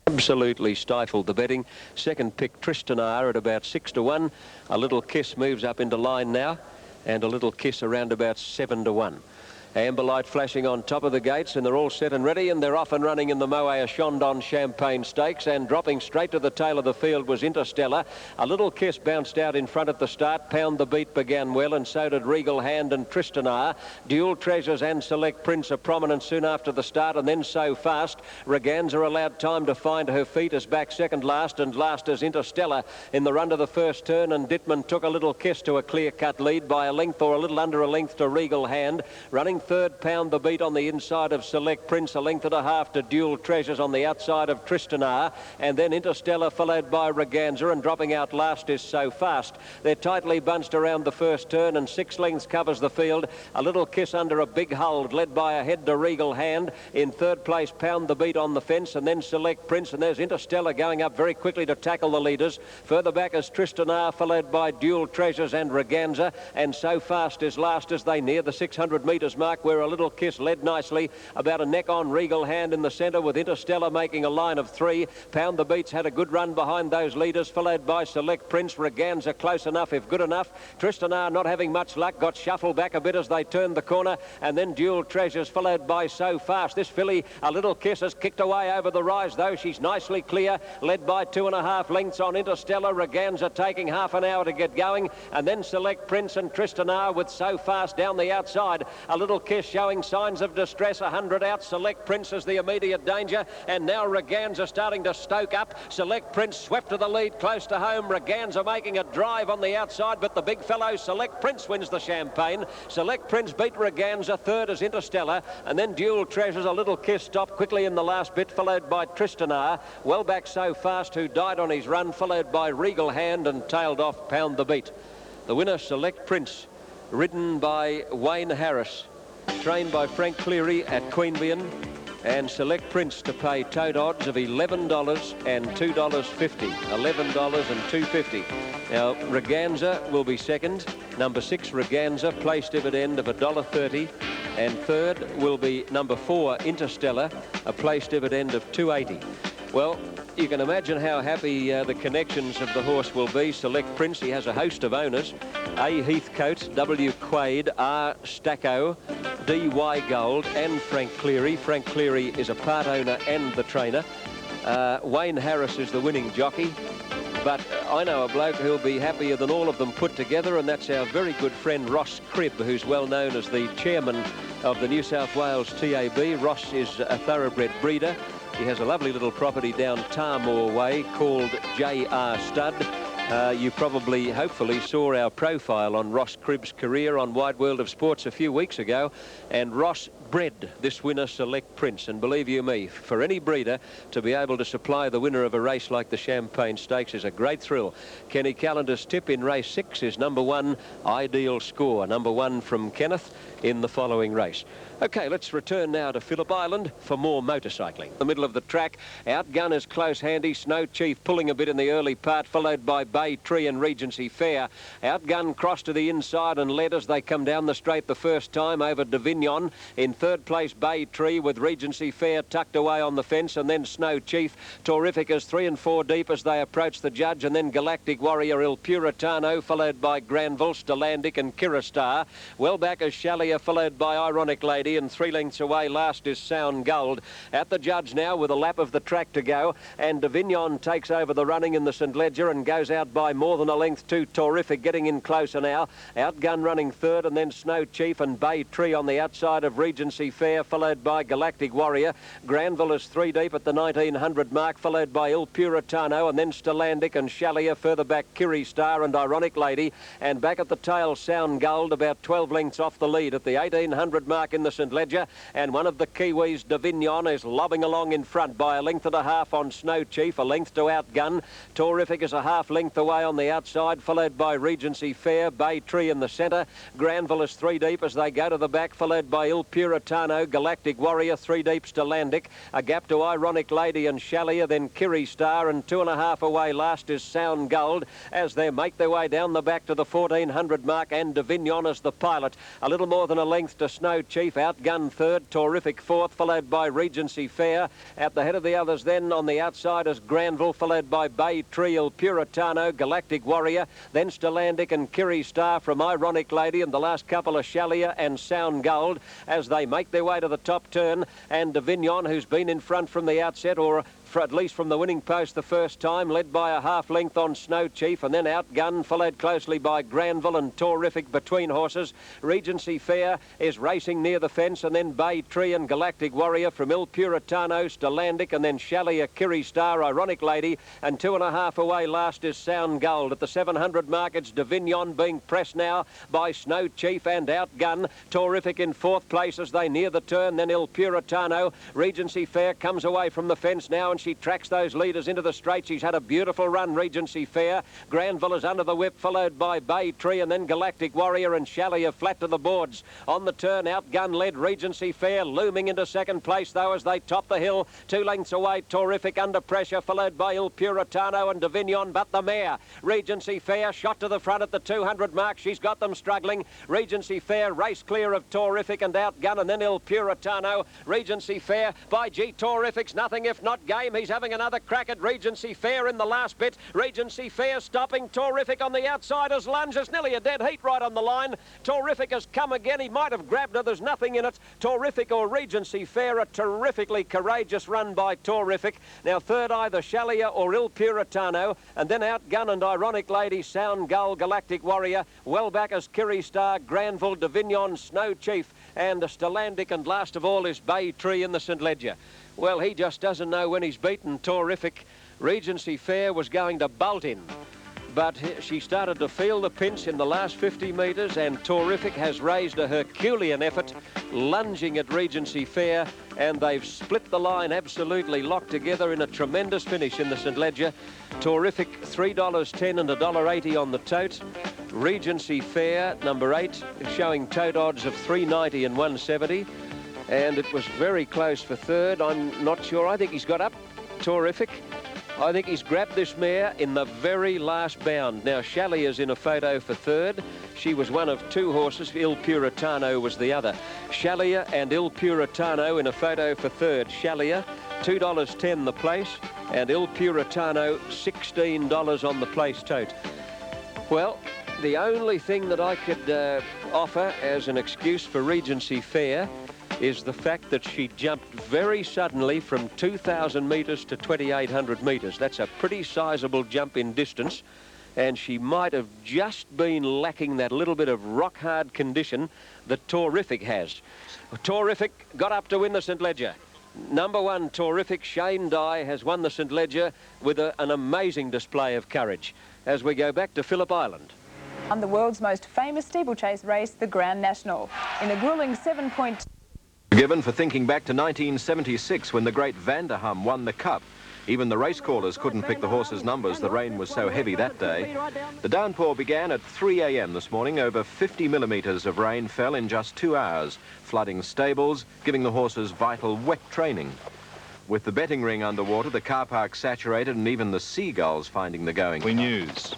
Absolutely stifled the betting. Second pick Tristan R at about 6-1. A Little Kiss moves up into line now, and A Little Kiss around about 7-1. Amber light flashing on top of the gates, and they're all set and ready, and they're off and running in the Moët Chandon Champagne Stakes, and dropping straight to the tail of the field was Interstellar. A Little Kiss bounced out in front at the start. Pound the Beat began well, and so did Regal Hand and Tristan R. Dual Treasures and Select Prince are prominent soon after the start, and then So Fast. Reganza allowed time to find her feet as back second last, and last as Interstellar in the run to the first turn, and Dittman took A Little Kiss to a clear-cut lead by a length or a little under a length to Regal Hand. Running third, Pound the Beat on the inside of Select Prince, a length and a half to Dual Treasures on the outside of Tristan R, and then Interstellar followed by Reganza, and dropping out last is So Fast. They're tightly bunched around the first turn, and 6 lengths covers the field. A Little Kiss under a big hold, led by a head to Regal Hand. In third place, Pound the Beat on the fence, and then Select Prince, and there's Interstellar going up very quickly to tackle the leaders. Further back is Tristan R, followed by Dual Treasures and Reganza, and So Fast is last as they near the 600 metres mark, where A Little Kiss led nicely, about a neck on Regal Hand in the centre, with Interstellar making a line of 3. Pound the Beats had a good run behind those leaders, followed by Select Prince. Reganza close enough, if good enough. Tristan R not having much luck, got shuffled back a bit as they turned the corner, and then Dual Treasures followed by So Fast. This filly, A Little Kiss, has kicked away over the rise, though. She's nicely clear, led by 2.5 lengths on Interstellar. Reganza taking half an hour to get going, and then Select Prince and Tristan R with So Fast down the outside. A Little Kiss showing signs of distress, 100 out. Select Prince is the immediate danger, and now Reganza starting to stoke up. Select Prince swept to the lead close to home. Reganza making a drive on the outside, but the big fellow Select Prince wins the Champagne. Select Prince beat Reganza. Third is Interstellar, and then Dual Treasures. A Little Kiss stopped quickly in the last bit, followed by Tristan R. Well back So Fast, who died on his run, followed by Regal Hand, and tailed off Pound the Beat. The winner, Select Prince, ridden by Wayne Harris, trained by Frank Cleary at Queanbeyan, and Select Prince to pay tote odds of $11 and $2.50. $11 and $2.50. Now, Reganza will be second. Number 6, Reganza, place dividend of $1.30. And third will be number 4, Interstellar, a place dividend of $2.80. Well, you can imagine how happy the connections of the horse will be. Select Prince, he has a host of owners. A. Heathcote, W. Quaid, R. Stacco, D. Gold, and Frank Cleary. Frank Cleary is a part owner and the trainer. Wayne Harris is the winning jockey. But I know a bloke who'll be happier than all of them put together, and that's our very good friend Ross Cribb, who's well known as the chairman of the New South Wales TAB. Ross is a thoroughbred breeder. He has a lovely little property down Tarmore Way called JR Stud. You probably, hopefully, saw our profile on Ross Cribb's career on Wide World of Sports a few weeks ago, and Ross bred this winner, Select Prince. And believe you me, for any breeder to be able to supply the winner of a race like the Champagne Stakes is a great thrill. Kenny Callender's tip in race 6 is number 1, Ideal Score. Number 1 from Kenneth in the following race. Okay, let's return now to Phillip Island for more motorcycling. The middle of the track, Outgun is close handy. Snow Chief pulling a bit in the early part, followed by Bay Tree and Regency Fair. Outgun crossed to the inside and led as they come down the straight the first time over Davignon. In third place, Bay Tree, with Regency Fair tucked away on the fence, and then Snow Chief. Terrific as 3 and 4 deep as they approach the judge, and then Galactic Warrior, Il Puritano, followed by Granville, Stellantic and Kiristar. Well back is Shalier, followed by Ironic Lady, and 3 lengths away last is Sound Gold. At the judge now with a lap of the track to go, and Davignon takes over the running in the St Ledger and goes out by more than a length to Terrific, getting in closer now. Outgun running third, and then Snow Chief and Bay Tree on the outside of Regency Fair, followed by Galactic Warrior. Granville is 3 deep at the 1900 mark, followed by Il Puritano, and then Stellantic and Shalier. Further back, Kiristar and Ironic Lady, and back at the tail, Sound Gold, about 12 lengths off the lead at the 1800 mark in the St Ledger. And one of the Kiwis, Davignon, is lobbing along in front by a length and a half on Snow Chief, a length to Outgun. Terrific is a half length away on the outside, followed by Regency Fair, Bay Tree in the centre. Granville is 3 deep as they go to the back, followed by Il Puritano, Galactic Warrior, 3 deep, Stellantic. A gap to Ironic Lady and Shalier, then Kiristar, and 2.5 away last is Sound Gold as they make their way down the back to the 1400 mark, and Davignon as the pilot. A little more than than a length to Snow Chief. Outgunned third, Terrific fourth, followed by Regency Fair. At the head of the others then on the outside is Granville, followed by Bay Tree, Il Puritano, Galactic Warrior, then Stellantic and Kiri Star from Ironic Lady, and the last couple are Shalia and Sound Gold as they make their way to the top turn. And Davignon, who's been in front from the outset, or at least from the winning post the first time, led by a half length on Snow Chief, and then Outgunned, followed closely by Granville and Terrific between horses. Regency Fair is racing near the fence, and then Bay Tree and Galactic Warrior from Il Puritano, Stellantic, and then Shalia, Kiri Star, Ironic Lady, and 2.5 away last is Sound Gold. At the 700 mark, it's Davignon being pressed now by Snow Chief and Outgunned. Terrific in fourth place as they near the turn, then Il Puritano. Regency Fair comes away from the fence now, and she tracks those leaders into the straight. She's had a beautiful run, Regency Fair. Granville is under the whip, followed by Bay Tree, and then Galactic Warrior and Shalia flat to the boards. On the turn, Outgunned led Regency Fair, looming into second place, though, as they top the hill. 2 lengths away, Terrific under pressure, followed by Il Puritano and Davignon, but the mare, Regency Fair, shot to the front at the 200 mark. She's got them struggling. Regency Fair race clear of Terrific and Outgunned, and then Il Puritano. Regency Fair, by G, Terrific's nothing if not game. He's having another crack at Regency Fair in the last bit. Regency Fair stopping. Terrific on the outside as lunges. Nearly a dead heat right on the line. Terrific has come again. He might have grabbed her. There's nothing in it. Terrific or Regency Fair, a terrifically courageous run by Terrific. Now third either Shalia or Il Puritano, and then Outgunned and Ironic Lady, Sound Gull, Galactic Warrior. Well back as Kiri Star, Granville, Davignon, Snow Chief, and Stellantic, and last of all is Bay Tree in the St Leger. Well, he just doesn't know when he's beaten Terrific. Regency Fair was going to bolt in, but she started to feel the pinch in the last 50 metres, and Terrific has raised a Herculean effort, lunging at Regency Fair, and they've split the line absolutely locked together in a tremendous finish in the St Leger. Terrific $3.10 and $1.80 on the tote. Regency Fair, number 8, showing tote odds of $3.90 and $1.70. And it was very close for third. I'm not sure. I think he's got up, Terrific. I think he's grabbed this mare in the very last bound. Now, Shalia's in a photo for third. She was one of 2 horses. Il Puritano was the other. Shalia and Il Puritano in a photo for third. Shalia, $2.10 the place, and Il Puritano, $16 on the place tote. Well, the only thing that I could offer as an excuse for Regency Fair is the fact that she jumped very suddenly from 2,000 metres to 2,800 metres. That's a pretty sizable jump in distance, and she might have just been lacking that little bit of rock-hard condition that Terrific has. Terrific got up to win the St Leger. Number 1, Terrific, Shane Dye, has won the St Leger with an amazing display of courage. As we go back to Phillip Island. On the world's most famous steeplechase race, the Grand National. In a grueling 7.2... Given for thinking back to 1976 when the great Vanderham won the Cup. Even the race callers couldn't pick the horses' numbers. The rain was so heavy that day. The downpour began at 3 a.m. this morning. Over 50 millimetres of rain fell in just 2 hours, flooding stables, giving the horses vital wet training. With the betting ring underwater, the car park saturated, and even the seagulls finding the going. News.